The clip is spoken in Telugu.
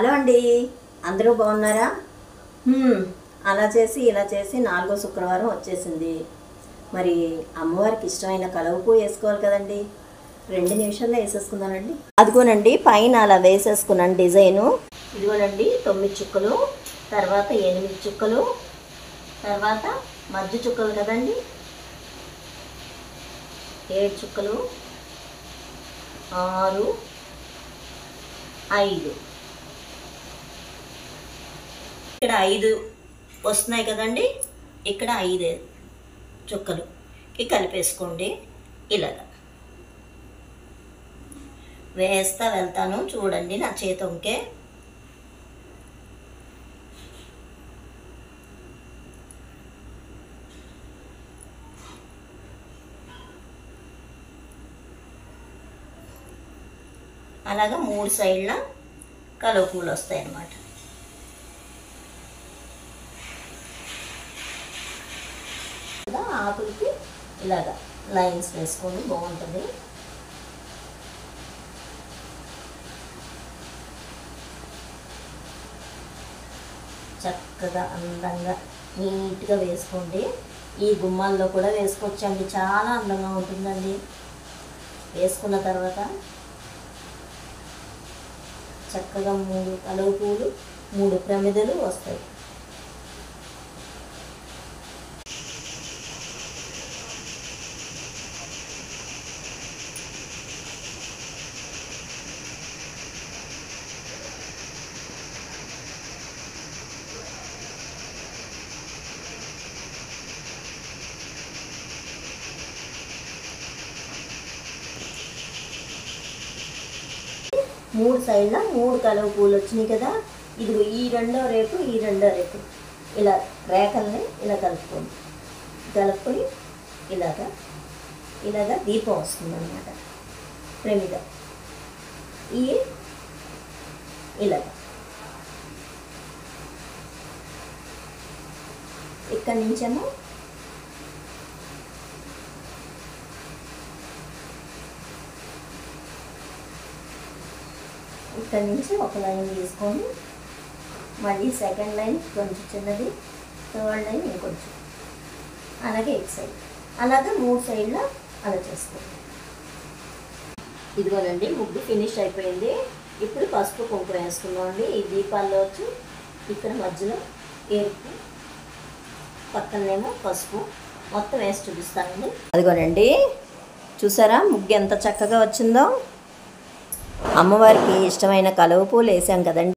హలో అండి, అందరూ బాగున్నారా? అలా చేసి ఇలా చేసి 4వ శుక్రవారం వచ్చేసింది. మరి అమ్మవారికి ఇష్టమైన కలువ పువ్వు వేసుకోవాలి కదండి. 2 నిమిషాల్లో వేసేసుకుందానండి. అదిగోనండి, పైన అలా వేసేసుకున్నాను డిజైను. ఇదిగోనండి 9 చుక్కలు, తర్వాత 8 చుక్కలు, తర్వాత మధ్య చుక్కలు కదండి 7 చుక్కలు, 6, 5. ఇక్కడ 5 వస్తున్నాయి కదండి, ఇక్కడ 5 చుక్కలుకి కలిపేసుకోండి. ఇలాగా వేస్తా వెళ్తాను, చూడండి నా చేతంకే. అలాగా 3 సైడ్ల కలువ పూలు వస్తాయి అన్నమాట. ఆకులకి ఇలాగా లైన్స్ వేసుకొని బాగుంటుంది. చక్కగా అందంగా నీట్గా వేసుకోండి. ఈ గుమ్మాల్లో కూడా వేసుకోవచ్చండి, చాలా అందంగా ఉంటుందండి. వేసుకున్న తర్వాత చక్కగా 3 కలువ పూలు, 3 ప్రమిదలు వస్తాయి. మూడు సైడ్ల 3 కలువ పూలు వచ్చినాయి కదా. ఇదిగో ఈ రెండో రేకు ఇలా రేఖల్ని ఇలా కలుపుకొని ఇలాగా దీపం వస్తుంది అన్నమాట. ప్రమిద ఇలాగా ఇక్కడి నుంచేమో ఇక్కడ నుంచి ఒక లైన్ తీసుకొని మళ్ళీ సెకండ్ లైన్ కొంచెం చిన్నది, థర్డ్ లైన్ ఇంకొంచెం, అలాగే ఇటు సైడ్, అలాగే 3 సైడ్ల అలా చేసుకోండి. ఇదిగోనండి ముగ్గు ఫినిష్ అయిపోయింది. ఇప్పుడు పసుపు కుంకుమ వేసుకుందామండి. ఈ దీపాల్లో వచ్చి ఇక్కడ మధ్యలో ఎరుపు, పక్కనేమో పసుపు, మొత్తం వేసి చూపిస్తానండి. అదిగోనండి, చూసారా ముగ్గు ఎంత చక్కగా వచ్చిందో. అమ్మవారికి ఇష్టమైన కలువ పూలు వేసాం కదండి.